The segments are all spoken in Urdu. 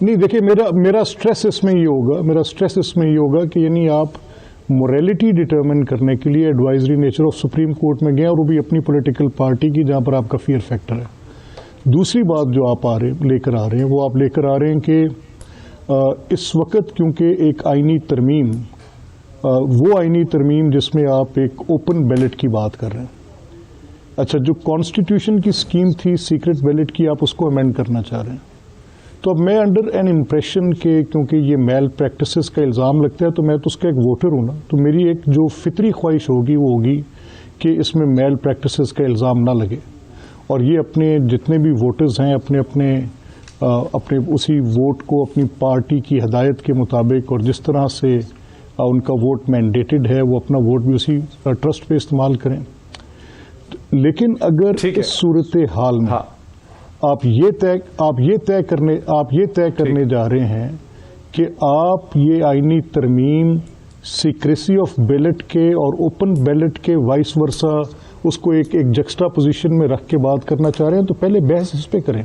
نہیں دیکھیے میرا سٹریس اس میں یہ ہوگا کہ یعنی آپ موریلٹی ڈٹرمن کرنے کے لیے advisory nature of supreme court میں گئے اور وہ بھی اپنی پولیٹیکل پارٹی کی جہاں پر آپ کا فیئر فیکٹر ہے. دوسری بات جو آپ لے کر آ رہے ہیں وہ آپ لے کر آ رہے ہیں کہ اس وقت کیونکہ ایک آئینی ترمیم وہ آئینی ترمیم جس میں آپ ایک اوپن بیلٹ کی بات کر رہے ہیں. اچھا جو کانسٹیٹیوشن کی سکیم تھی سیکرٹ بیلٹ کی آپ اس کو امینڈ کرنا چاہ رہے ہیں. تو اب میں انڈر این امپریشن کہ کیونکہ یہ میل پریکٹسز کا الزام لگتا ہے تو میں تو اس کا ایک ووٹر ہوں نا, تو میری ایک جو فطری خواہش ہوگی وہ ہوگی کہ اس میں میل پریکٹسز کا الزام نہ لگے اور یہ اپنے جتنے بھی ووٹرز ہیں اپنے اسی ووٹ کو اپنی پارٹی کی ہدایت کے مطابق اور جس طرح سے ان کا ووٹ مینڈیٹڈ ہے وہ اپنا ووٹ بھی اسی ٹرسٹ پہ استعمال کریں. لیکن اگر اس صورت حال میں آپ یہ طے کرنے جا رہے ہیں کہ آپ یہ آئینی ترمیم سیکریسی آف بیلٹ کے اور اوپن بیلٹ کے وائس ورسا اس کو ایک جکسٹا پوزیشن میں رکھ کے بات کرنا چاہ رہے ہیں تو پہلے بحث اس پہ کریں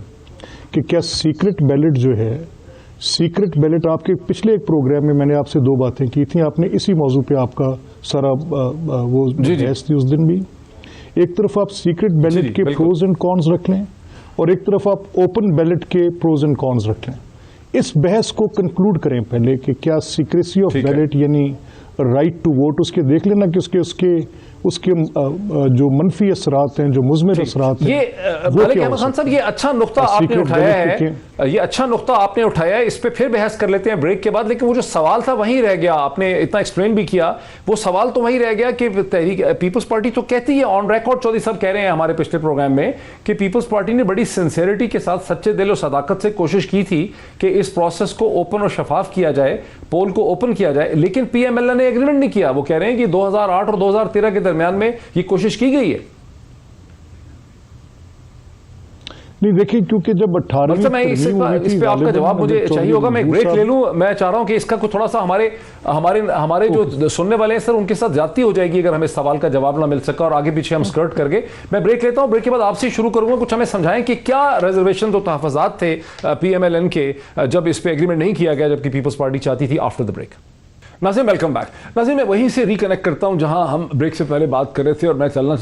کہ کیا سیکرٹ بیلٹ جو ہے سیکرٹ بیلٹ آپ کے پچھلے ایک پروگرام میں میں نے آپ سے 2 باتیں کی تھیں, آپ نے اسی موضوع پہ آپ کا سارا وہ بحث تھی اس دن بھی. ایک طرف آپ سیکرٹ بیلٹ کے پروز اینڈ کونز رکھ لیں اور ایک طرف آپ اوپن بیلٹ کے پروز اینڈ کونز رکھ لیں. اس بحث کو کنکلوڈ کریں پہلے کہ کیا سیکریسی آف بیلٹ یعنی رائٹ ٹو ووٹ اس کے دیکھ لینا کہ اس کے جو منفی اثرات ہیں جو مضمر اثرات ہیں. ملک احمد خان صاحب یہ اچھا نقطہ آپ نے اٹھایا ہے, اس پہ پھر بحث کر لیتے ہیں بریک کے بعد. لیکن وہ جو سوال تھا وہیں رہ گیا, آپ نے اتنا ایکسپلین بھی کیا, وہ سوال تو وہیں رہ گیا کہ تحریک پیپلز پارٹی تو کہتی ہے آن ریکارڈ, چودھری صاحب کہہ رہے ہیں ہمارے پچھلے پروگرام میں کہ پیپلز پارٹی نے بڑی سنسیئرٹی کے ساتھ سچے دل و صداقت سے کوشش کی تھی کہ اس پروسیس کو اوپن اور شفاف کیا جائے, پول کو اوپن کیا جائے, لیکن پی ایم ایل اے نے ایگریمنٹ نہیں کیا. وہ کہہ رہے ہیں کہ 2008 اور 2013 کے درمیان میں یہ کوشش کی گئی ہے. نہیں دیکھیں کیونکہ جب 18 میں اس پہ آپ کا جواب مجھے چاہیے ہوگا. میں ایک بریک لے لوں, میں چاہ رہا ہوں کہ اس کا تھوڑا سا ہمارے جو سننے والے ہیں سر ان کے ساتھ زیادتی ہو جائے گی اگر ہمیں سوال کا جواب نہ مل سکا اور آگے پیچھے ہم سکرٹ کر گئے. میں بریک لیتا ہوں, بریک کے بعد آپ سے شروع کروں گا. کچھ ہمیں سمجھائیں کہ کیا ریزرویشن و تحفظات تھے پی ایم ایل این کے جب اس پہ ایگریمنٹ نہیں کیا گیا جبکہ پیپلز پارٹی چاہتی تھی آفٹر دا بریک. ناظرین ویلکم بیک. ناظرین میں وہیں سے ریکنیکٹ کرتا ہوں جہاں ہم بریک سے پہلے بات کر رہے تھے اور میں جانا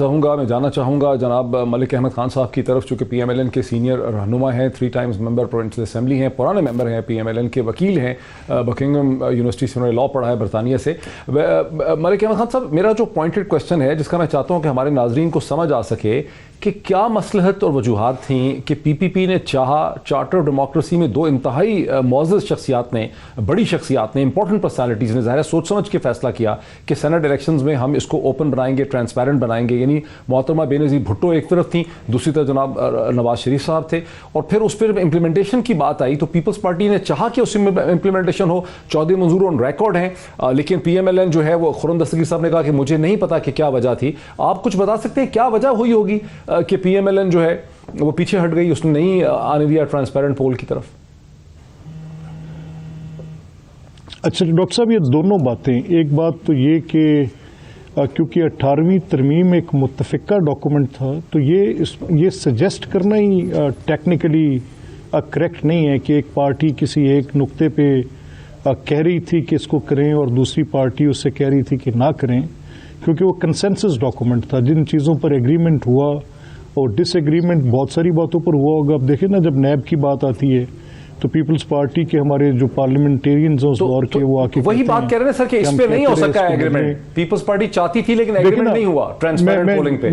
چاہوں گا جناب ملک احمد خان صاحب کی طرف, چونکہ پی ایم ایل این کے سینئر رہنما ہیں, 3 ٹائمز ممبر پروونشل اسمبلی ہیں, پرانے ممبر ہیں پی ایم ایل این کے, وکیل ہیں, بکنگھم یونیورسٹی سے انہوں نے لا پڑھا ہے برطانیہ سے. ملک احمد خان صاحب میرا جو پوائنٹڈ کوشچن ہے جس کا میں چاہتا ہوں کہ ہمارے ناظرین کو سمجھ آ سکے کہ کیا مصلحت اور وجوہات تھیں کہ پی پی پی نے چاہا چارٹر ڈیموکریسی میں 2 انتہائی معزز شخصیات نے, بڑی شخصیات نے, امپورٹنٹ پرسنالٹیز نے ظاہر سوچ سمجھ کے فیصلہ کیا کہ سینٹ الیکشنز میں ہم اس کو اوپن بنائیں گے, ٹرانسپیرنٹ بنائیں گے. یعنی محترمہ بے نظیر بھٹو ایک طرف تھیں, دوسری طرف جناب نواز شریف صاحب تھے, اور پھر اس پر امپلیمنٹیشن کی بات آئی تو پیپلز پارٹی نے چاہا کہ اس میں امپلیمنٹیشن ہو. چودھری منظور آن ریکارڈ ہیں, لیکن پی ایم ایل این جو ہے وہ خرم دستگیر صاحب نے کہا کہ مجھے نہیں پتا کہ کیا وجہ تھی. آپ کچھ بتا سکتے ہیں کیا وجہ ہوئی ہوگی کہ پی ایم ایل این جو ہے وہ پیچھے ہٹ گئی, اس نے نہیں آنے دیا ٹرانسپیرنٹ پول کی طرف؟ اچھا ڈاکٹر صاحب یہ دونوں باتیں, ایک بات تو یہ کہ کیونکہ 18ویں ترمیم ایک متفقہ ڈاکومنٹ تھا تو یہ سجیسٹ کرنا ہی ٹیکنیکلی کریکٹ نہیں ہے کہ ایک پارٹی کسی ایک نقطے پہ کہہ رہی تھی کہ اس کو کریں اور دوسری پارٹی اس سے کہہ رہی تھی کہ نہ کریں, کیونکہ وہ کنسنسس ڈاکومنٹ تھا. جن چیزوں پر ایگریمنٹ ہوا اور ڈس ایگریمنٹ بہت ساری باتوں پر ہوا ہوگا. اب دیکھیں نا جب نیب کی بات آتی ہے تو پیپلز پارٹی کے ہمارے جو پارلیمنٹیرینز ہیں اس دور کے وہ آکے وہی بات کہہ رہے ہیں سر کہ اس پہ نہیں ہو سکا ہے ایگریمنٹ. پیپلز پارٹی چاہتی تھی لیکن ایگریمنٹ نہیں ہوا ٹرانسپیرنٹ پولنگ پہ.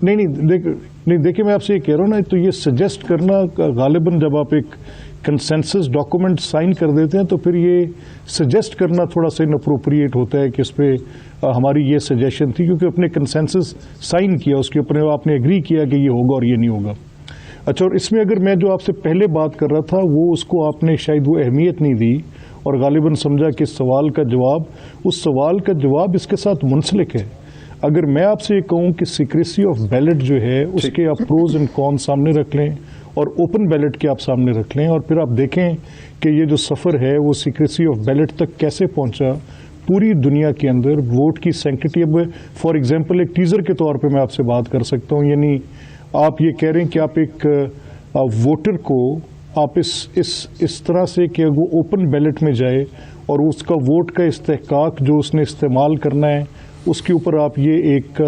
نہیں دیکھیں میں آپ سے یہ کہہ رہا ہوں نا, تو یہ سجیسٹ کرنا غالباً جب آپ ایک کنسنسس ڈاکومنٹ سائن کر دیتے ہیں تو پھر یہ سجیسٹ کرنا تھوڑا سا اناپروپریٹ ہوتا ہے کہ اس پہ ہماری یہ سجیشن تھی, کیونکہ اپنے کنسنسس سائن کیا, اس کے اوپر آپ نے ایگری کیا کہ یہ ہوگا اور یہ نہیں ہوگا. اچھا, اور اس میں اگر میں جو آپ سے پہلے بات کر رہا تھا وہ اس کو آپ نے شاید وہ اہمیت نہیں دی اور غالباً سمجھا کہ اس سوال کا جواب اس کے ساتھ منسلک ہے. اگر میں آپ سے یہ کہوں کہ سیکریسی آف بیلٹ جو ہے اس کے آپ پروز اینڈ کون سامنے رکھ لیں اور اوپن بیلٹ کے آپ سامنے رکھ لیں, اور پھر آپ دیکھیں کہ یہ جو سفر ہے وہ سیکریسی آف بیلٹ تک کیسے پہنچا پوری دنیا کے اندر, ووٹ کی سینکٹی. اب فار ایگزامپل ایک ٹیزر کے طور پہ میں آپ سے بات کر سکتا ہوں, یعنی آپ یہ کہہ رہے ہیں کہ آپ ایک ووٹر کو آپ اس طرح سے کہ وہ اوپن بیلٹ میں جائے اور اس کا ووٹ کا استحقاق جو اس نے استعمال کرنا ہے اس کے اوپر آپ یہ ایک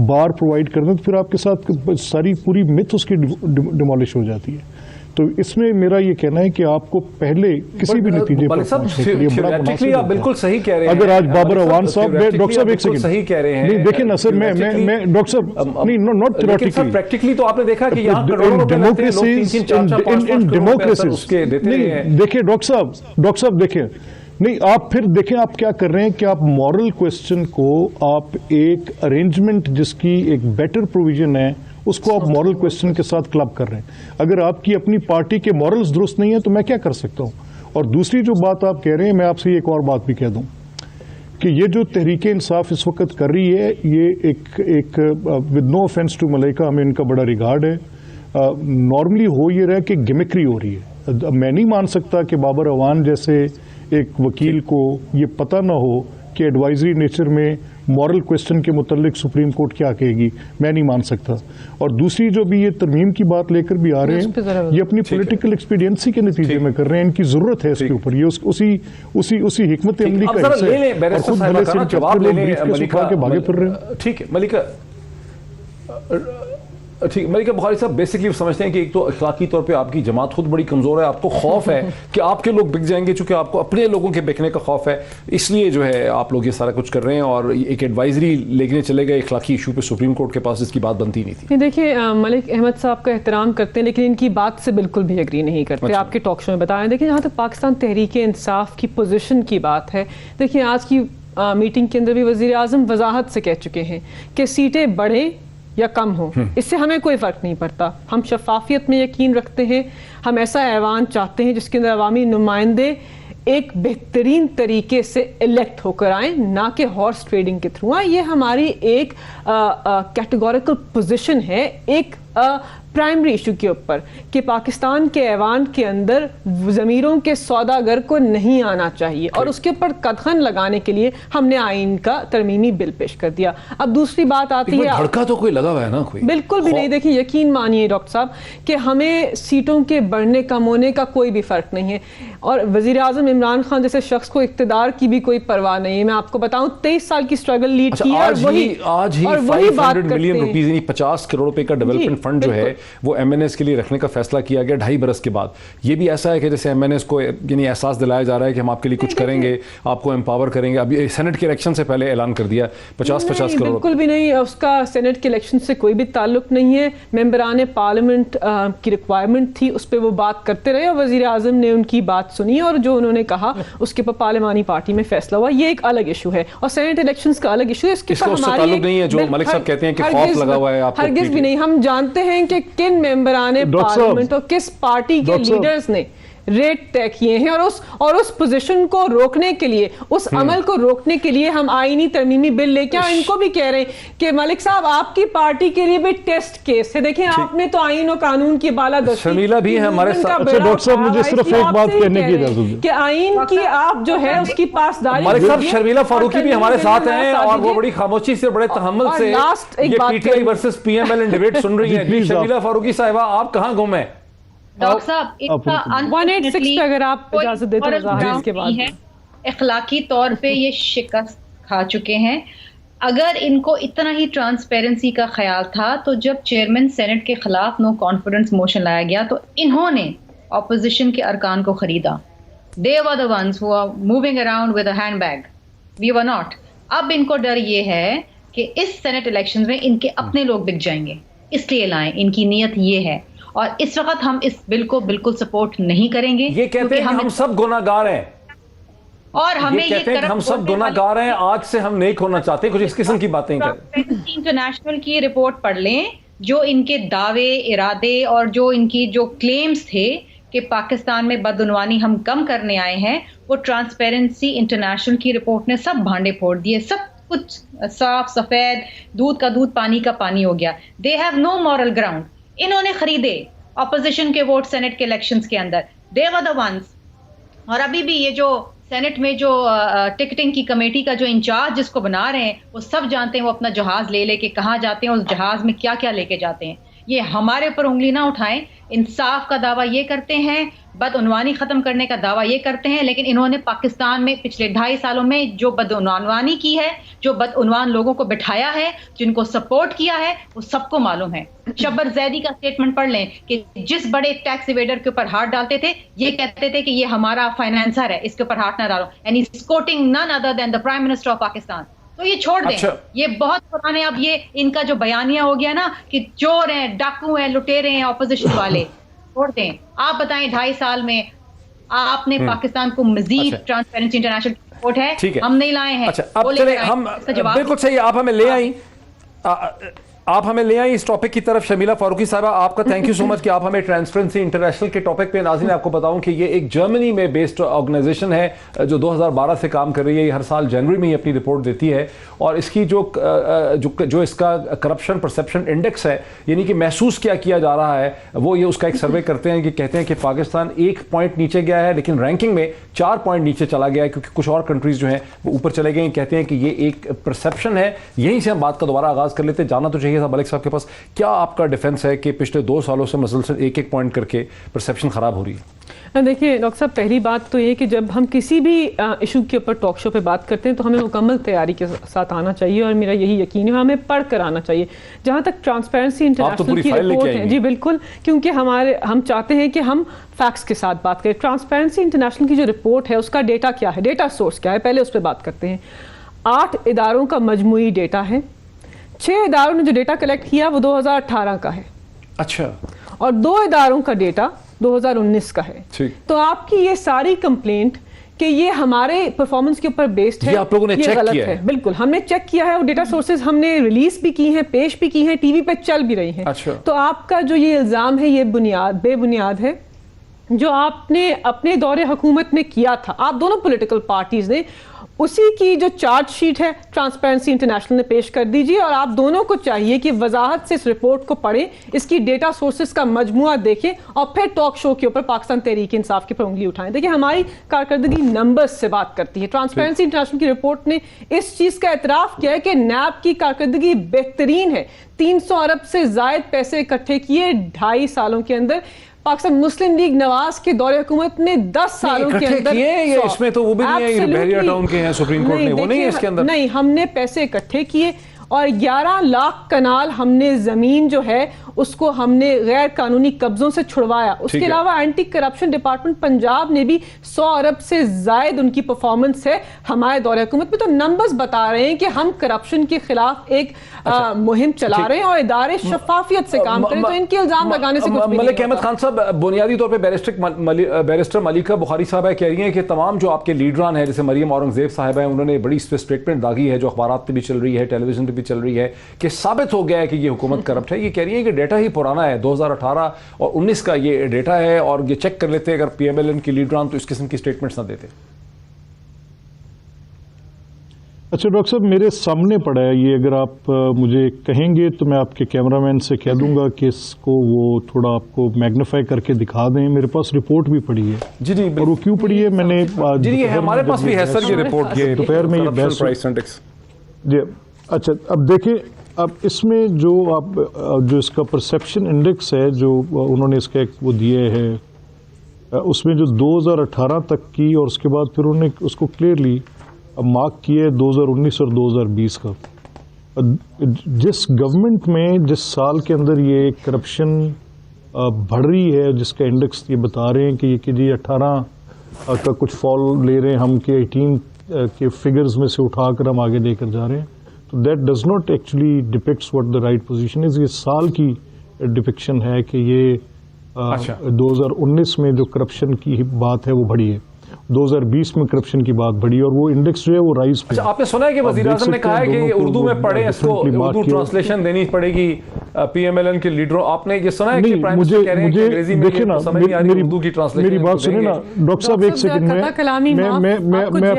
بار پرووائڈ کر دیں تو پھر آپ کے ساتھ ساری پوری متھ اس کی ڈیمالش ہو جاتی ہے. تو اس میں میرا یہ کہنا ہے کہ آپ کو پہلے کسی بھی نتیجے پر پہنچنے کے لیے بڑا مناسب آپ بالکل صحیح کہہ رہے ہیں. اگر آج بابر اعوان صاحب ڈاکٹر صاحب ایک سیکنڈ صحیح کہہ رہے ہیں. نہیں دیکھیں نا سر میں ڈاکٹر صاحب نہیں ناٹ تھیوریٹیکلی پریکٹیکلی تو آپ نے دیکھا کہ یہاں دیکھیں ڈاکٹر صاحب دیکھیں نہیں آپ پھر دیکھیں آپ کیا کر رہے ہیں کہ آپ مورل کوسچن کو آپ ایک ارینجمنٹ جس کی ایک بیٹر پروویژن ہے اس کو آپ مورل کوسچن کے ساتھ کلب کر رہے ہیں. اگر آپ کی اپنی پارٹی کے مورلز درست نہیں ہیں تو میں کیا کر سکتا ہوں. اور دوسری جو بات آپ کہہ رہے ہیں میں آپ سے ایک اور بات بھی کہہ دوں کہ یہ جو تحریک انصاف اس وقت کر رہی ہے یہ ایک ود نو آفینس ٹو ملائکہ ہمیں ان کا بڑا ریگارڈ ہے. نارملی ہو یہ رہا کہ گمکری ہو رہی ہے. میں نہیں مان سکتا کہ بابر اعوان جیسے ایک وکیل کو یہ پتہ نہ ہو کہ ایڈوائزری نیچر میں مورل کوسچن کے متعلق سپریم کورٹ کیا کہے گی. میں نہیں مان سکتا. اور دوسری جو بھی یہ ترمیم کی بات لے کر بھی آ رہے ہیں یہ اپنی پولیٹیکل ایکسپیڈینسی کے نتیجے میں کر رہے ہیں. ان کی ضرورت ہے اس کے اوپر. یہ اسی حکمت عملی کا حصہ ہے اور خود بھلے سے جواب لوگ بریف کیس اٹھا کے بھاگے پھر رہے ہیں. ٹھیک ہے ملکہ بخاری صاحب بیسکلی سمجھتے ہیں کہ ایک تو اخلاقی طور پہ آپ کی جماعت خود بڑی کمزور ہے. آپ کو خوف ہے کہ آپ کے لوگ بک جائیں گے چونکہ آپ کو اپنے لوگوں کے بکنے کا خوف ہے. اس لیے جو ہے آپ لوگ یہ سارا کچھ کر رہے ہیں اور ایک ایڈوائزری لینے چلے گئے اخلاقی ایشو پہ سپریم کورٹ کے پاس جس کی بات بنتی نہیں تھی. دیکھیے ملک احمد صاحب کا احترام کرتے ہیں لیکن ان کی بات سے بالکل بھی اگری نہیں کرتے. آپ کے ٹاک شو میں بتائیں. دیکھیں جہاں تک پاکستان تحریک انصاف کی پوزیشن کی بات ہے دیکھیں آج کی میٹنگ کے اندر بھی وزیر اعظم وضاحت سے کہہ چکے ہیں کہ سیٹیں بڑھیں یا کم ہو اس سے ہمیں کوئی فرق نہیں پڑتا. ہم شفافیت میں یقین رکھتے ہیں. ہم ایسا ایوان چاہتے ہیں جس کے اندر عوامی نمائندے ایک بہترین طریقے سے الیکٹ ہو کر آئیں نہ کہ ہارس ٹریڈنگ کے تھرو آئیں. یہ ہماری ایک کیٹیگوریکل پوزیشن ہے ایک پرائمری ایشو کے اوپر کہ پاکستان کے ایوان کے اندر ضمیروں کے سوداگر کو نہیں آنا چاہیے اور اس کے اوپر قدغن لگانے کے لیے ہم نے آئین کا ترمیمی بل پیش کر دیا. اب دوسری بات آتی ہے دھڑکا تو کوئی لگا ہوا ہے نا کوئی بالکل بھی نہیں. دیکھیں یقین مانیے ڈاکٹر صاحب کہ ہمیں سیٹوں کے بڑھنے کم ہونے کا کوئی بھی فرق نہیں ہے اور وزیر اعظم عمران خان جیسے شخص کو اقتدار کی بھی کوئی پرواہ نہیں ہے. میں آپ کو بتاؤں 23 سال کی اسٹرگل لیڈ کی آج ہی 500 ملین روپیز یعنی 50 کروڑ روپے کا ڈیولپمنٹ فنڈ جو ہے وہ ایم این ایس کے لیے رکھنے کا فیصلہ کیا گیا 2.5 برس کے بعد. یہ بھی ایسا ہے کہ جیسے ایم این ایس کو یعنی احساس دلایا جا رہا ہے کہ ہم آپ کے لیے کچھ کریں گے آپ کو امپاور کریں گے. ابھی سینٹ کے الیکشن سے پہلے اعلان کر دیا 50 کروڑ. بالکل بھی نہیں. اس کا سینٹ کے الیکشن سے کوئی بھی تعلق نہیں ہے. ممبران پارلیمنٹ کی ریکوائرمنٹ تھی اس پہ وہ بات کرتے رہے اور وزیر اعظم نے ان کی بات سنی اور جو انہوں نے کہا اس کے اوپر پارلیمانی پارٹی میں فیصلہ ہوا. یہ ایک الگ ایشو ہے اور سینٹ الیکشنز کا الگ ایشو ہے. اس کے تعلق نہیں ہے جو ملک صاحب کہتے ہیں کہ خوف لگا ہوا ہے آپ کو. ہرگز بھی نہیں. ہم جانتے ہیں کہ کن ممبران پارلیمنٹ اور کس پارٹی کے لیڈرز نے ریٹ طے کیے ہیں اور اس پوزیشن کو روکنے کے لیے اس عمل کو روکنے کے لیے ہم آئینی ترمیمی بل لے کے ان کو بھی کہہ رہے ہیں کہ ملک صاحب آپ کی پارٹی کے لیے بھی ٹیسٹ کیس ہے. دیکھیں آپ نے تو آئین و قانون کی بالادستی شمیلہ بھی ہے ہمارے ساتھ. ڈاکٹر صاحب مجھے صرف ایک بات کہنے کی اجازت دیں کہ آئین کی آپ جو ہے اس کی پاسداری. ملک صاحب شرمیلہ فاروقی بھی ہمارے ساتھ ہیں اور وہ بڑی خاموشی سے بڑے تحمل سے یہ P T I versus P M L N debate سن رہی ہیں. شرمیلہ فاروقی صاحبہ آپ کہاں گم ہیں؟ ڈاکٹر صاحب 186 پہ اگر آپ اجازت دیتے ہیں اس کے بعد اخلاقی طور پہ یہ شکست کھا چکے ہیں. اگر ان کو اتنا ہی ٹرانسپیرنسی کا خیال تھا تو جب چیئرمین سینٹ کے خلاف نو کانفیڈنس موشن لایا گیا تو انہوں نے اپوزیشن کے ارکان کو خریدا. They were the ones who are moving around with a handbag. We were not. اب ان کو ڈر یہ ہے کہ اس سینٹ الیکشن میں ان کے اپنے لوگ بک جائیں گے اس لیے لائیں. ان کی نیت یہ ہے اور اس وقت ہم اس بل کو بالکل سپورٹ نہیں کریں گے. یہ کہتے ہیں کہ ہم سب گناہگار ہیں اور ہمیں یہ کہتے ہیں کہ ہم سب گناہگار ہیں آج سے ہم نیک ہونا چاہتے ہیں. کچھ اس قسم کی باتیں کریں. انٹرنیشنل کی رپورٹ پڑھ لیں جو ان کے دعوے ارادے اور جو ان کی جو کلیمز تھے کہ پاکستان میں بدعنوانی ہم کم کرنے آئے ہیں وہ ٹرانسپیرنسی انٹرنیشنل کی رپورٹ نے سب بھانڈے پھوڑ دیے. سب کچھ صاف سفید دودھ کا دودھ پانی کا پانی ہو گیا. They have no moral ground. انہوں نے خریدے اپوزیشن کے ووٹ سینٹ کے الیکشنز کے اندر. دے ور دا ونس. اور ابھی بھی یہ جو سینٹ میں جو ٹکٹنگ کی کمیٹی کا جو انچارج جس کو بنا رہے ہیں وہ سب جانتے ہیں وہ اپنا جہاز لے کے کہاں جاتے ہیں اس جہاز میں کیا کیا لے کے جاتے ہیں. یہ ہمارے اوپر انگلی نہ اٹھائیں. انصاف کا دعویٰ یہ کرتے ہیں, بدعنوانی ختم کرنے کا دعویٰ یہ کرتے ہیں, لیکن انہوں نے پاکستان میں پچھلے 2.5 سالوں میں جو بدعنوانی کی ہے, جو بدعنوان لوگوں کو بٹھایا ہے, جن کو سپورٹ کیا ہے, وہ سب کو معلوم ہے. شبر زیدی کا سٹیٹمنٹ پڑھ لیں کہ جس بڑے ٹیکس ایویڈر کے اوپر ہاتھ ڈالتے تھے, یہ کہتے تھے کہ یہ ہمارا فائنینسر ہے, اس کے اوپر ہاتھ نہ ڈالو, and he is quoting none other than the prime minister of Pakistan. تو یہ چھوڑ دیں, یہ بہت پرانے, اب یہ ان کا جو بیانیہ ہو گیا نا کہ چور ہیں, ڈاکو ہیں, لٹیرے ہیں اپوزیشن والے, چھوڑ دیں. آپ بتائیں 2.5 سال میں آپ نے پاکستان کو مزید ٹرانسپیرنسی انٹرنیشنل رپورٹ ہے, ہم نہیں لائے ہیں. اب چلیں ہم بالکل صحیح, آپ ہمیں لے آئیں اس ٹاپک کی طرف. شمیلہ فاروقی صاحبہ, آپ کا تھینک یو سو مچ کہ آپ ہمیں ٹرانسپیرنسی انٹرنیشنل کے ٹاپک پہ. ناظرین آپ کو بتاؤں کہ یہ ایک جرمنی میں بیسڈ آرگنائزیشن ہے جو 2012 سے کام کر رہی ہے. یہ ہر سال جنوری میں ہی اپنی رپورٹ دیتی ہے, اور اس کی جو اس کا کرپشن پرسیپشن انڈیکس ہے, یعنی کہ محسوس کیا جا رہا ہے, وہ یہ اس کا ایک سروے کرتے ہیں کہ کہتے ہیں کہ پاکستان 1 پوائنٹ نیچے گیا ہے, لیکن رینکنگ میں 4 پوائنٹ نیچے چلا گیا ہے, کیونکہ کچھ اور کنٹریز جو ہیں وہ اوپر چلے گئے ہیں. کہتے ہیں کہ یہ ایک پرسیپشن ہے. یہیں سے ہم بات کا دوبارہ آغاز کر لیتے. جانا تو چاہیے تھا ملک صاحب کے پاس, کیا آپ کا ڈیفنس ہے کہ پچھلے 2 سالوں سے مسلسل 1 پوائنٹ کر کے پرسیپشن خراب ہو رہی ہے؟ دیکھیے ڈاکٹر صاحب, پہلی بات تو یہ کہ جب ہم کسی بھی ایشو کے اوپر ٹاک شو پہ بات کرتے ہیں تو ہمیں مکمل تیاری کے ساتھ آنا چاہیے, اور میرا یہی یقین ہے ہمیں پڑھ کر آنا چاہیے. جہاں تک ٹرانسپیرنسی انٹرنیشنل کی رپورٹ ہے, جی بالکل, کیونکہ ہم چاہتے ہیں کہ ہم فیکٹس کے ساتھ بات کریں. ٹرانسپیرنسی انٹرنیشنل کی جو رپورٹ ہے اس کا ڈیٹا کیا ہے, ڈیٹا سورس کیا ہے, پہلے اس پہ بات کرتے ہیں. 8 اداروں کا مجموعی ڈیٹا ہے. 6 اداروں نے جو ڈیٹا کلیکٹ کیا وہ 2018 کا ہے. اچھا. اور 2 اداروں کا ڈیٹا 2019 کا ہے. تو آپ کی یہ ساری کمپلینٹ کہ یہ ہمارے پرفارمنس کے اوپر بیسڈ ہے, یہ آپ لوگوں نے چیک غلط کیا ہے. بالکل ہم نے چیک کیا ہے, اور ڈیٹا سورسز ہم نے ریلیز بھی کی ہیں, پیش بھی کی ہیں, ٹی وی پہ چل بھی رہی ہیں. تو آپ کا جو یہ الزام ہے یہ بے بنیاد ہے, جو آپ نے اپنے دور حکومت میں کیا تھا, آپ دونوں پولیٹیکل پارٹیز نے, اسی کی جو چارج شیٹ ہے ٹرانسپیرنسی انٹرنیشنل نے پیش کر دیجیے, اور آپ دونوں کو چاہیے کہ وضاحت سے اس رپورٹ کو پڑھیں, اس کی ڈیٹا سورسز کا مجموعہ دیکھیں, اور پھر ٹاک شو کے اوپر پاکستان تحریک انصاف کے پر انگلی اٹھائیں. دیکھیں ہماری کارکردگی نمبرز سے بات کرتی ہے. ٹرانسپیرنسی انٹرنیشنل کی رپورٹ نے اس چیز کا اعتراف کیا ہے کہ نیب کی کارکردگی بہترین ہے. 300 ارب سے زائد پیسے اکٹھے کیے 2.5 سالوں کے اندر. پاکستان مسلم لیگ نواز کے دور حکومت نے 10 سالوں کے اندر اس میں تو وہ بھی نہیں ہے, بحریہ ٹاؤن کے ہیں سپریم کورٹ نے, وہ نہیں ہے اس کے اندر. نہیں, ہم نے پیسے اکٹھے کیے, اور 11 لاکھ کنال ہم نے زمین جو ہے اس کو ہم نے غیر قانونی قبضوں سے چھڑوایا. اس کے علاوہ اینٹی کرپشن ڈپارٹمنٹ پنجاب نے بھی 100 ارب سے زائد ان کی پرفارمنس ہے ہمارے دور حکومت میں. تو نمبرز بتا رہے ہیں کہ ہم کرپشن کے خلاف ایک مہم چلا رہے ہیں, اور ادارے شفافیت سے کام کریں. تو ان کے الزام لگانے سے کچھ بھی نہیں. ملک احمد خان صاحب, بنیادی طور پہ بیرسٹر ملیکہ بخاری صاحبہ کہہ رہی ہیں کہ تمام جو آپ کے لیڈران ہیں, جیسے مریم اورنگزیب صاحبہ ہیں, انہوں نے بڑی اس پہ اسٹیٹمنٹ داغی ہے, جو اخبارات پہ بھی چل رہی ہے, ٹیلی ویژن پہ بھی چل رہی ہے, کہ ثابت ہو گیا ہے کہ یہ حکومت کرپٹ ہے. یہ کہہ رہی ہے کہ ڈیٹا ہی پرانا ہے, 2018 اور 19 کا یہ ڈیٹا ہے, اور یہ چیک کر لیتے اگر پی ایم ایل این کی لیڈران تو اس قسم کی سٹیٹمنٹس نہ دیتے. اچھا ڈاکٹر صاحب, میرے سامنے پڑا ہے یہ, اگر آپ مجھے کہیں گے تو میں آپ کے کیمرہ مین سے کہہ دوں گا کہ اس کو وہ تھوڑا آپ کو میگنیفائی کر کے دکھا دیں. میرے پاس رپورٹ بھی پڑی ہے. جی جی, اور وہ کیوں پڑی ہے, میں نے ہمارے پاس بھی ہے سر یہ رپورٹ, یہ دوپہر میں یہ بحث. جی اچھا, اب دیکھیں, اب اس میں جو اس کا پرسیپشن انڈیکس ہے جو انہوں نے اس کا ایک وہ دیے ہے, اس میں جو 2018 تک کی, اور اس کے بعد پھر انہوں نے اس کو کلیئرلی مارک کیے 2019 اور 2020 کا. جس گورنمنٹ میں جس سال کے اندر یہ کرپشن بڑھ رہی ہے, جس کا انڈیکس یہ بتا رہے ہیں کہ جی 18 کا کچھ فال لے رہے ہیں ہم, کہ 18 کے فگرز میں سے اٹھا کر ہم آگے لے کر جا رہے ہیں. تو that does not actually depicts what the right position is. یہ سال کی ڈپکشن ہے کہ یہ 2019 میں جو کرپشن کی بات ہے وہ بڑھی ہے, 2020 میں کرپشن کی بات بڑھی, اور وہ انڈیکس جو ہے وہ رائز پہ. آپ نے سنا ہے کہ وزیر اعظم نے کہا ہے کہ اردو میں پڑھیں, اس کو اردو ٹرانسلیشن دینی پڑے گی پی ایم ایل این کے لیڈروں. آپ نے یہ سنا ہے کہ پرائم منسٹر کہہ رہے ہیں کہ انگریزی میں سمجھ نہیں آ رہی, اردو کی ٹرانسلیشن. میری بات سنیں نا ڈاکٹر صاحب, ایک سیکنڈ میں آپ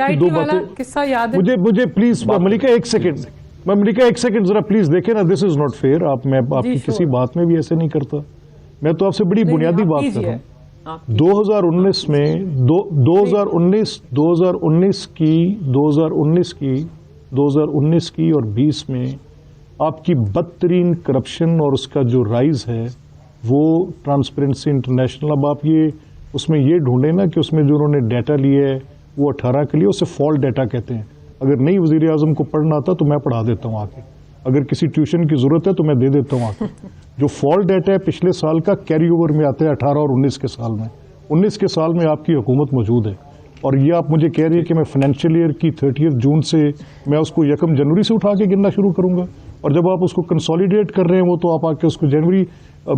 کی 2 باتیں, مجھے پلیز ملیکہ ایک سیکنڈ ذرا پلیز دیکھیں نا, دس از ناٹ فیئر. میں آپ کی کسی بات میں بھی ایسے نہیں کرتا, میں تو آپ سے بڑی بنیادی بات کر رہا ہوں. 2019 میں 2019 کی اور 20 میں آپ کی بدترین کرپشن اور اس کا جو رائز ہے وہ ٹرانسپیرنسی انٹرنیشنل، اب آپ اس میں یہ ڈھونڈیں نا کہ اس میں جو انہوں نے ڈیٹا لیا ہے وہ 18 کے لیے، اسے فالٹ ڈیٹا کہتے ہیں. اگر نہیں وزیر اعظم کو پڑھنا آتا تو میں پڑھا دیتا ہوں آ کے، اگر کسی ٹیوشن کی ضرورت ہے تو میں دے دیتا ہوں آ کے. جو فالٹ ڈیٹا ہے پچھلے سال کا کیری اوور میں آتا ہے 18 اور 19 کے سال میں. 19 کے سال میں آپ کی حکومت موجود ہے، اور یہ آپ مجھے کہہ رہی ہے کہ میں فائنینشیل ایئر کی 30 جون سے میں اس کو 1 جنوری سے اٹھا کے گننا شروع کروں گا، اور جب آپ اس کو کنسالیڈیٹ کر رہے ہیں وہ تو آپ آ کے اس کو جنوری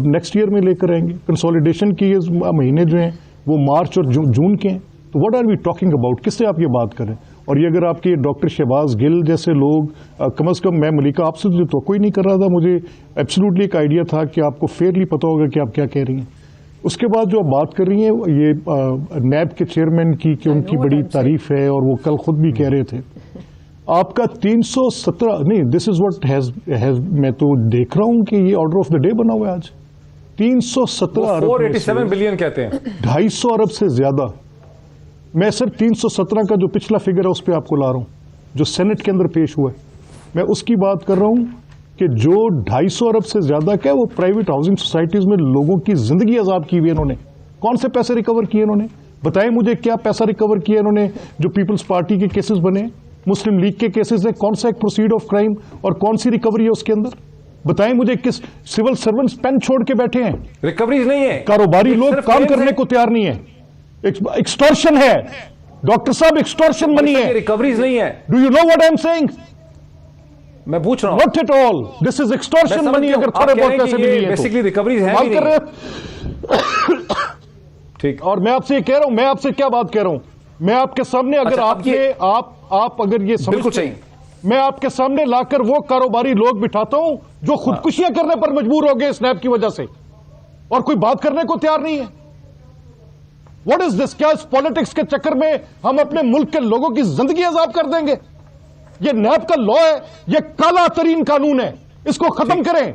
نیکسٹ ایئر میں لے کر آئیں گے. کنسالیڈیشن کے یہ مہینے جو ہیں وہ مارچ اور جون کے ہیں. تو what are we talking about? کس سے آپ یہ بات کریں؟ اور یہ اگر آپ کے ڈاکٹر شہباز گل جیسے لوگ کم از کم، میں ملیکا آپ سے تو کوئی نہیں کر رہا تھا، مجھے ایبسلیوٹلی ایک آئیڈیا تھا کہ آپ کو فیئرلی پتا ہوگا کہ آپ کیا کہہ رہی ہیں. اس کے بعد جو آپ بات کر رہی ہیں یہ نیب کے چیئرمین کی کہ ان کی بڑی تعریف ہے، اور وہ کل خود بھی کہہ رہے تھے. آپ کا 317 نہیں، دس از واٹ ہیز میں تو دیکھ رہا ہوں کہ یہ آرڈر آف دا ڈے بنا ہوا ہے آج. 317 ارب 487 بلین کہتے ہیں، 250 ارب سے زیادہ. میں صرف 317 کا جو پچھلا فگر ہے اس پہ آپ کو لا رہا ہوں جو سینٹ کے اندر پیش ہوا ہے. میں اس کی بات کر رہا ہوں کہ جو 250 ارب سے زیادہ کا ہے وہ پرائیویٹ ہاؤسنگ سوسائٹیز میں لوگوں کی زندگی عذاب کی ہوئی. انہوں نے کون سے پیسے ریکور کیے؟ انہوں نے بتائیں مجھے کیا پیسہ ریکور کیا انہوں نے؟ جو پیپلز پارٹی کے کیسز بنے، مسلم لیگ کے کیسز ہیں، کون سا ایک پروسیڈ آف کرائم اور کون سی ریکوری ہے اس کے اندر؟ بتائیں مجھے کس سول سرونٹس پین چھوڑ کے بیٹھے ہیں؟ ریکوریز نہیں ہے، کاروباری لوگ کام کرنے کو تیار نہیں ہے. ایکسٹورشن ہے ڈاکٹر صاحب، ایکسٹورشن منی ہے، ریکوریز نہیں ہے. Do you know what I am saying? میں پوچھ رہا ہوں ناٹ ایٹ آل، دس از ایکسٹورشن منی. اگر تھوڑے بہت پیسے بھی نہیں ہیں بیسیکلی ریکوریز ہیں بات کر رہے ٹھیک. اور میں آپ سے یہ کہہ رہا ہوں، میں آپ سے کیا بات کہہ رہا ہوں؟ میں آپ کے سامنے اگر آپ اگر یہ بالکل صحیح، میں آپ کے سامنے لا کر وہ کاروباری لوگ بٹھاتا ہوں جو خودکشیاں کرنے پر مجبور ہو گئے اسنیپ کی وجہ سے، اور کوئی بات کرنے کو تیار نہیں ہے. واٹ از دس؟ کیا اس پالیٹکس کے چکر میں ہم اپنے ملک کے لوگوں کی زندگی عذاب کر دیں گے؟ یہ نیب کا لا ہے، یہ کالا ترین قانون ہے، اس کو ختم کریں.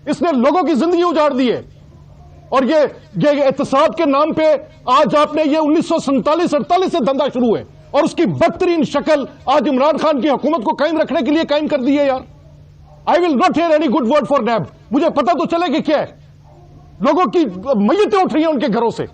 اس نے لوگوں کی زندگی اجاڑ دی ہے. اور یہ احتساب کے نام پہ آج آپ نے یہ 1947-48 سے دھندا شروع ہے، اور اس کی بدترین شکل آج عمران خان کی حکومت کو قائم رکھنے کے لیے قائم کر دی ہے. یار I will not hear any good word for NAB. مجھے پتا تو چلے کہ کیا ہے. لوگوں کی میتیں اٹھ رہی ہیں ان کے گھروں سے.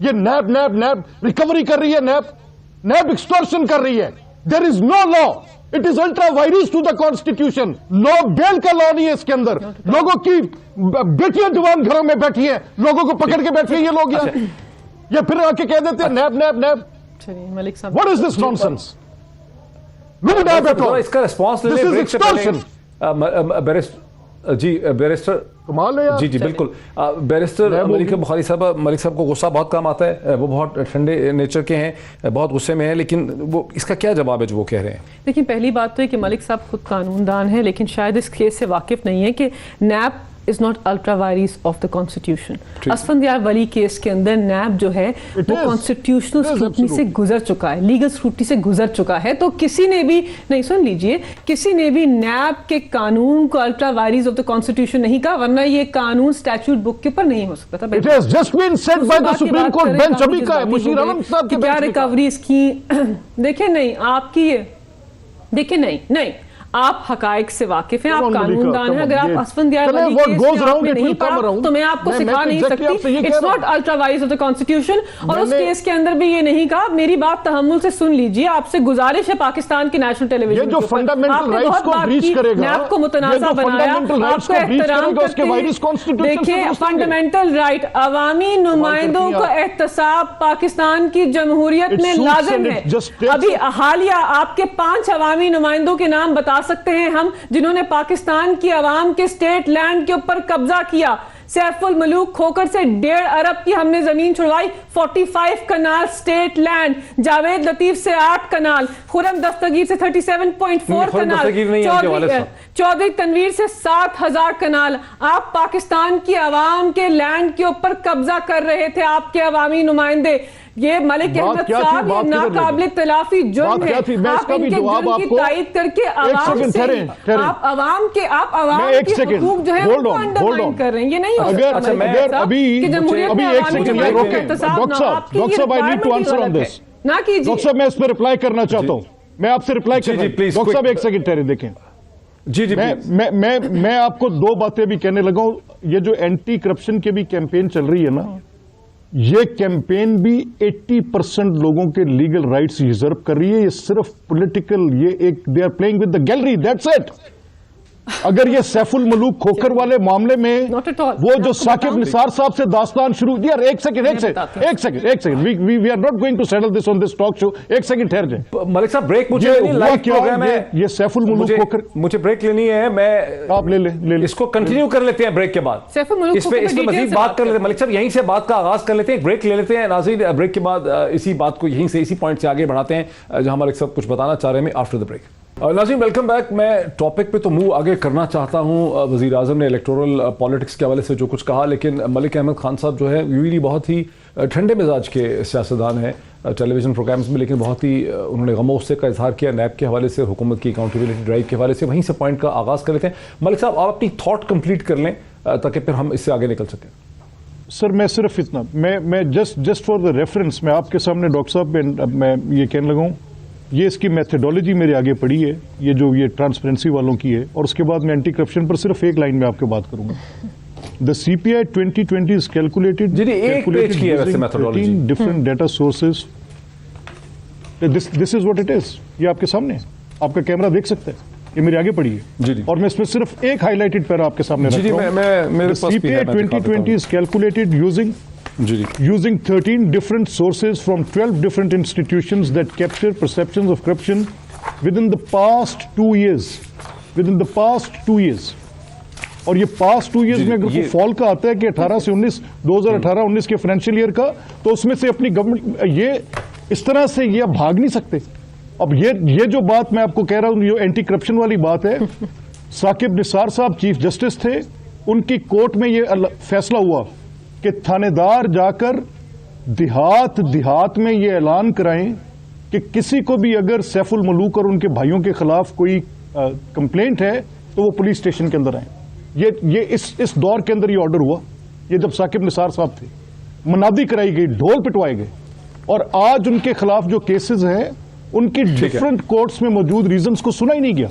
یہ نیب ریکوری کر رہی ہے، نیب ایکسٹورشن کر رہی ہے. There is no law, it is ultra vires to the constitution. Law bail کا لا نہیں ہے اس کے اندر. لوگوں کی بیٹیاں جوان گھروں میں بیٹھی ہیں، لوگوں کو پکڑ کے بیٹھی ہیں یہ لوگ. یہ پھر آ کے کہہ دیتے ہیں نیب. ملک صاحب what is this nonsense? No NAB at all. اس کا ریسپانس دس از ایکسٹورشن. جی بیرسٹر کمال ہے. جی بالکل. بیرسٹر ملک بخاری صاحب، ملک صاحب کو غصہ بہت کم آتا ہے، وہ بہت ٹھنڈے نیچر کے ہیں، بہت غصے میں ہیں، لیکن وہ اس کا کیا جواب ہے جو وہ کہہ رہے ہیں؟ دیکھیں پہلی بات تو ہے کہ ملک صاحب خود قانون دان ہے، لیکن شاید اس کیس سے واقف نہیں ہے کہ NAB is not ultra vires of the constitution. Asfandyar ولی کیس کے اندر نیب جو ہے وہ کانسٹیٹیوشنل اسکروٹنی سے گزر چکا ہے، لیگل اسکروٹنی سے گزر چکا ہے. تو کسی نے بھی نہیں، سن لیجئے، کسی نے بھی نیب کے قانون کو ultra vires of the constitution نہیں کہا، ورنہ یہ قانون اسٹیچوٹ بک کے اوپر نہیں ہو سکتا تھا. It has just been said by the Supreme Court bench. ابھی کا ہے مشیر عالم صاحب کے کیا ریکوریز کی. دیکھیں نہیں آپ کی، دیکھیں نہیں آپ حقائق سے واقف ہیں، آپ قانون دان ہیں. اگر آپ اسفندیار ولی کیس آپ نے نہیں پڑھا تو میں آپ کو سکھا نہیں سکتی. It's not ultra vires of the constitution. اور اس کیس کے اندر بھی یہ نہیں کہا. میری بات تحمل سے سن لیجیے، آپ سے گزارش ہے پاکستان کی نیشنل ٹیلی ویژن جو فنڈامنٹل رائٹس کو بریچ کرے گا، نیب کو متنازع بنایا، آپ کا احترام کرتے ہیں. دیکھیں فنڈامنٹل رائٹ، عوامی نمائندوں کا احتساب پاکستان کی جمہوریت میں لازم ہے. ابھی حالیہ آپ کے 5 عوامی نمائندوں کے نام بتا سکتے ہیں ہم جنہوں نے پاکستان کی عوام کے اسٹیٹ لینڈ کے اوپر قبضہ کیا. سیف الملوک کھوکر سے 1.5 ارب کی ہم نے زمین چھڑوائی، 45 کنال اسٹیٹ لینڈ. جاوید لطیف سے 8 کنال، خرم دستگیر سے 37.4 کنال، چودھری تنویر سے 7,000 کنال. آپ پاکستان کی عوام کے لینڈ کے اوپر قبضہ کر رہے تھے، آپ کے عوامی نمائندے. یہ ملک احمد صاحب یہ ناقابل تلافی جرم ہے. آپ ان کے جرم کی تائید کر کے عوام سے آپ عوام کے حقوق جو ہے وہ انڈرمائن کر رہے ہیں. یہ نہیں اگر ابھی ایک سیکنڈ ڈاکٹر صاحب I need to answer on this. نہ کیجیے ڈاکٹر صاحب، میں اس پہ رپلائی کرنا چاہتا ہوں. میں آپ سے رپلائی کرنا. ڈاکٹر صاحب ایک سیکنڈ ٹھہرے، دیکھیں جی جی میں آپ کو دو باتیں بھی کہنے لگا ہوں. یہ جو اینٹی کرپشن کی بھی کیمپین چل رہی ہے نا, یہ کیمپین بھی 80% لوگوں کے لیگل رائٹس ریزرو کر رہی ہے. یہ صرف پولیٹیکل, یہ ایک they are playing with the gallery, that's it. اگر یہ سیف الملوک کھوکھر والے معاملے میں وہ جو ثاقب نثار صاحب سے داستان شروع یار ایک second we are not going to settle this on this talk show. ایک سیکنڈ ٹھہر جائیں ملک صاحب, بریک مجھے لائیو پروگرام ہے, یہ سیف الملوک کھوکھر, مجھے بریک لینی ہے. میں آپ لے لیں اس کو کنٹینیو کر لیتے ہیں بریک کے بعد, اس پہ مزید بات کر لیتے ہیں. ملک صاحب یہیں سے بات کا آغاز کر لیتے ہیں, بریک لے لیتے ہیں. ناظرین بریک کے بعد اسی بات کو یہیں سے اسی پوائنٹ سے آگے بڑھاتے ہیں جہاں ملک صاحب کچھ بتانا چاہ رہے ہیں آفٹر دا بریک. ناظرین ویلکم بیک. میں ٹاپک پہ تو منہ آگے کرنا چاہتا ہوں. وزیر اعظم نے الیکٹورل پالیٹکس کے حوالے سے جو کچھ کہا, لیکن ملک احمد خان صاحب جو ہے ریلی بہت ہی ٹھنڈے مزاج کے سیاستدان ہیں ٹیلی ویژن پروگرامز میں, لیکن بہت ہی انہوں نے غم و غصے کا اظہار کیا نیب کے حوالے سے, حکومت کی اکاؤنٹیبلٹی ڈرائیو کے حوالے سے. وہیں سے پوائنٹ کا آغاز کر لیتے ہیں. ملک صاحب آپ اپنی تھاٹ کمپلیٹ کر لیں تاکہ پھر ہم اس سے آگے نکل سکیں. سر میں صرف اتنا, میں جسٹ فار دا ریفرنس میں آپ کے سامنے ڈاکٹر صاحب میں یہ کہنے لگا ہوں, یہ اس کی میتھڈالوجی میرے آگے پڑی ہے, یہ ٹرانسپیرنسی والوں کی ہے, اور اس کے بعد میں اینٹی کرپشن پر صرف ایک لائن میں آپ کے بات کروں گا. دا سی پی آئی 2020 is calculated different data sources. This is what it is. یہ آپ کے سامنے, آپ کا کیمرہ دیکھ سکتا ہے, یہ میرے آگے پڑی ہے, اور میں اس میں صرف ایک ہائی لائٹڈ پیرا آپ کے سامنے رکھ رہا ہوں. سی پی آئی 2020 is calculated using 13 different sources from 12 different institutions that capture perceptions of corruption within the past 2 years. اور یہ past 2 years میں اگر کوئی فال کا آتا ہے کہ 18 سے 19 2018-19 کے فائنینشیل ایئر کا, تو اس میں سے اپنی گورنمنٹ یہ اس طرح سے یہ بھاگ نہیں سکتے. اب یہ جو بات میں آپ کو کہہ رہا ہوں, یہ اینٹی کرپشن والی بات ہے. ثاقب نثار صاحب چیف جسٹس تھے, ان کی کورٹ میں یہ فیصلہ ہوا کہ تھانے دار جا کر دیہات میں یہ اعلان کرائیں کہ کسی کو بھی اگر سیف الملوک اور ان کے بھائیوں کے خلاف کوئی کمپلینٹ ہے تو وہ پولیس اسٹیشن کے اندر آئیں. یہ اس دور کے اندر یہ آرڈر ہوا. یہ جب ثاقب نثار صاحب تھے, منادی کرائی گئی, ڈھول پٹوائے گئے, اور آج ان کے خلاف جو کیسز ہیں ان کی ڈفرنٹ کورٹس میں موجود ریزنز کو سنا ہی نہیں گیا,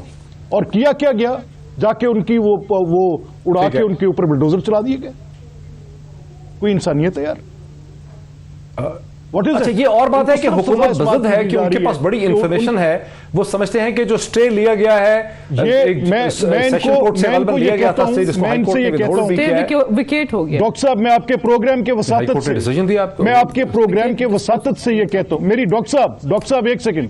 اور کیا گیا جا کے ان کی وہ اڑا کے ان کے اوپر بلڈوزر چلا دیے گئے. کوئی انسانیت ہے یار. اچھا یہ اور بات ہے کہ حکومت بزد ہے کہ ان کے پاس بڑی انفارمیشن ہے, وہ سمجھتے ہیں کہ جو سٹے لیا گیا ہے سیشن کورٹ سے غالباً لیا گیا تھا, جس کو ہائی کورٹ نے وتھولڈ بھی کیا ہے, وکیٹ ہو گیا. ڈاکٹر صاحب میں آپ کے پروگرام کے وساطت سے میں آپ کے پروگرام کے وساطت سے یہ کہتا ہوں, میری ڈاکٹر صاحب ایک سیکنڈ,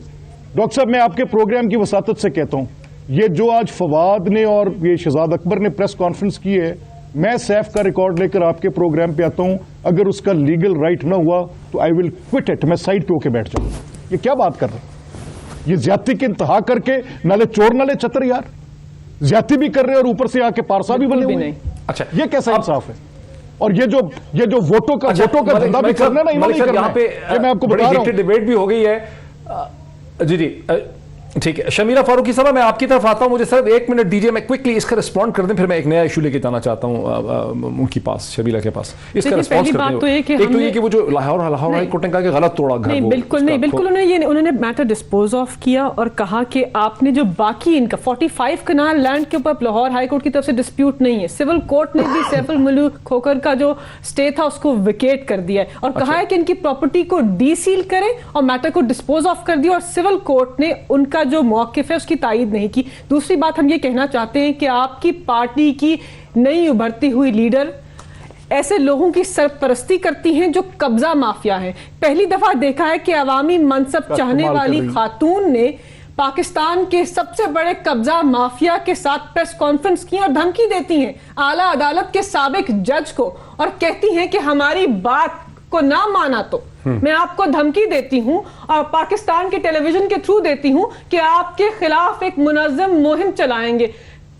ڈاکٹر صاحب میں آپ کے پروگرام کی وساطت سے کہتا ہوں, یہ جو آج فواد نے اور یہ شہزاد اکبر نے پریس کانفرنس کی ہے, میں سیف کا ریکارڈ لے کر آپ کے پروگرام پہ آتا ہوں, اگر اس کا لیگل رائٹ نہ ہوا تو آئی ول کوئٹ اٹ, میں سائڈ پہ ہو کے بیٹھ جاؤں. یہ کیا بات کر رہے ہیں, یہ زیادتی کی انتہا کر کے نالے چور نالے چتر یار, زیادتی بھی کر رہے اور اوپر سے آ کے پارسا بھی بنے ہوئے. اچھا یہ کیسا انصاف ہے؟ اور یہ جو ووٹوں کا دھندا بھی کرنا نا, یہاں پہ میں آپ کو بتا رہا ہوں ڈیبیٹ بھی ہو گئی ہے. جی ٹھیک ہے شمیرہ فاروقی صاحب, میں آپ کی طرف آتا ہوں, مجھے صرف 1 منٹ دیجیے, میں کوئکلی اس کا رسپونڈ کر دیں, پھر میں ایک نیا ایشو لے کے جانا چاہتا ہوں ان کے پاس, شبیلہ کے پاس. اس کا رسپونس کرتے ہیں. ایک تو یہ کہ وہ جو لاہور ہائی کورٹ نے کہا کہ غلط توڑا گھر, نہیں بالکل انہوں نے میٹر ڈسپوز آف کیا اور کہا کہ آپ نے جو باقی ان کا 45 کنال لینڈ کے اوپر لاہور ہائی کورٹ کی طرف سے ڈسپیوٹ نہیں ہے, سول کورٹ نے بھی سیف الملوک کھوکھر کا جو سٹے تھا اس کو ویکیٹ کر دیا ہے, اور کہا ہے کہ ان کی پراپرٹی کو ڈی سیل کریں, اور میٹر کو ڈسپوز آف کر دیا, اور سول کورٹ نے ان کا جو موقف ہے اس کی تائید نہیں کی. دوسری بات ہم یہ کہنا چاہتے ہیں کہ آپ کی پارٹی کی نئی ابھرتی ہوئی لیڈر ایسے لوگوں کی سرپرستی کرتی ہیں جو قبضہ مافیا ہیں. پہلی دفعہ دیکھا ہے کہ عوامی منصب چاہنے والی خاتون نے پاکستان کے سب سے بڑے قبضہ مافیا کے ساتھ پریس کانفرنس کی اور دھمکی دیتی ہیں اعلیٰ عدالت کے سابق جج کو, اور کہتی ہیں کہ ہماری بات کو نہ مانا تو میں آپ کو دھمکی دیتی ہوں اور پاکستان کے ٹیلی ویژن کے تھرو دیتی ہوں کہ آپ کے خلاف ایک منظم مہم چلائیں گے.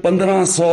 1500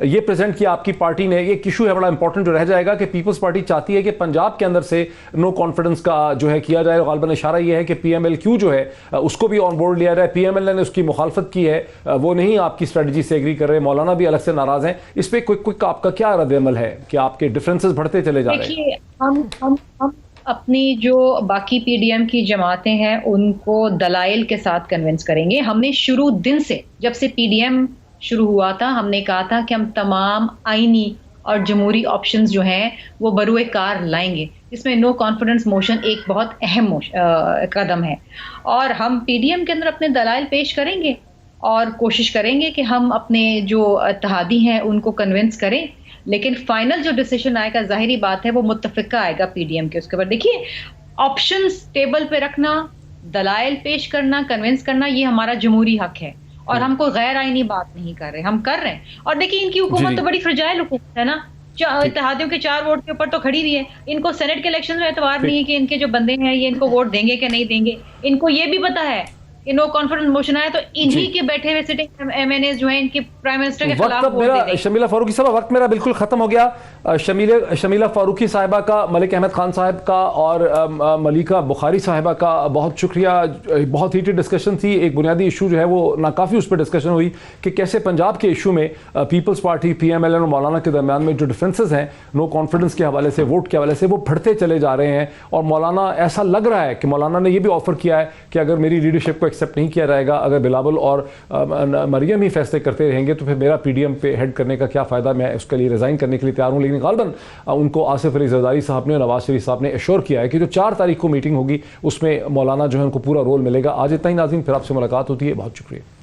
یہ پریزنٹ کیا آپ کی پارٹی نے. ایک ایشو ہے بڑا امپورٹنٹ جو رہ جائے گا کہ پیپلز پارٹی چاہتی ہے کہ پنجاب کے اندر سے نو کانفیڈنس کا جو ہے کیا جائے. غالباً اشارہ یہ ہے کہ پی ایم ایل کیو جو ہے اس کو بھی آن بورڈ لیا جائے. پی ایم ایل نے اس کی مخالفت کی ہے, وہ نہیں آپ کی اسٹریٹجی سے ایگری کر رہے. مولانا بھی الگ سے ناراض ہیں. اس پہ کوئی آپ کا کیا رد عمل ہے کہ آپ کے ڈفرینسز بڑھتے چلے جا رہے ہیں؟ دیکھیے ہم اپنی جو باقی پی ڈی ایم کی جماعتیں ہیں ان کو دلائل کے ساتھ کنونس کریں گے. ہم نے شروع دن سے, جب سے پی ڈی ایم شروع ہوا تھا, ہم نے کہا تھا کہ ہم تمام آئینی اور جمہوری آپشنز جو ہیں وہ بروئے کار لائیں گے. اس میں نو کانفیڈنس موشن ایک بہت اہم قدم ہے, اور ہم پی ڈی ایم کے اندر اپنے دلائل پیش کریں گے اور کوشش کریں گے کہ ہم اپنے جو اتحادی ہیں ان کو کنونس کریں. لیکن فائنل جو ڈیسیشن آئے گا, ظاہری بات ہے وہ متفقہ آئے گا پی ڈی ایم کے. اس کے بعد دیکھیے آپشنز ٹیبل پہ رکھنا, دلائل پیش کرنا, کنونس کرنا, یہ ہمارا جمہوری حق ہے, اور ہم کوئی غیر آئینی بات نہیں کر رہے, ہم کر رہے ہیں. اور دیکھیے ان کی حکومت تو بڑی فرجائل حکومت ہے نا, اتحادیوں کے 4 ووٹ کے اوپر تو کھڑی رہی ہے. ان کو سینٹ کے الیکشن میں اعتبار نہیں ہے کہ ان کے جو بندے ہیں یہ ان کو ووٹ دیں گے کہ نہیں دیں گے. ان کو یہ بھی پتا ہے کہ نو کانفیڈنس موشن آیا تو انہی کے بیٹھے ہوئے سٹنگ ایم این ایز جو ہیں ان کے پرائم منسٹر کے خلاف ووٹ دے دیں. شمیلہ فاروقی صاحب, وقت میرا بالکل ختم ہو گیا. شمیلہ فاروقی صاحبہ کا, ملک احمد خان صاحب کا اور ملیکہ بخاری صاحبہ کا بہت شکریہ. بہت ہیٹڈ ڈسکشن تھی. ایک بنیادی ایشو جو ہے وہ ناکافی اس پہ ڈسکشن ہوئی کہ کیسے پنجاب کے ایشو میں Peoples Party, P M L N اور مولانا کے درمیان میں جو ڈفرینسز ہیں نو کانفیڈنس کے حوالے سے, ووٹ کے حوالے سے, وہ بڑھتے چلے جا رہے ہیں. اور مولانا, ایسا لگ رہا ہے کہ مولانا نے یہ بھی آفر کیا ہے کہ اگر میری لیڈرشپ کو ایکسیپٹ نہیں کیا جائے گا, اگر بلاول اور مریم ہی فیصلے کرتے رہیں گے تو پھر میرا پی ڈی ایم پہ ہیڈ کرنے کا کیا فائدہ, میں اس کے لیے ریزائن کرنے کے لیے تیار ہوں. لیکن غالباً ان کو آصف علی زرداری صاحب نے, نواز شریف صاحب نے ایشور کیا ہے کہ جو 4 تاریخ کو میٹنگ ہوگی اس میں مولانا جو ہے ان کو پورا رول ملے گا. آج اتنا ہی ناظرین, پھر آپ سے ملاقات ہوتی ہے. بہت شکریہ.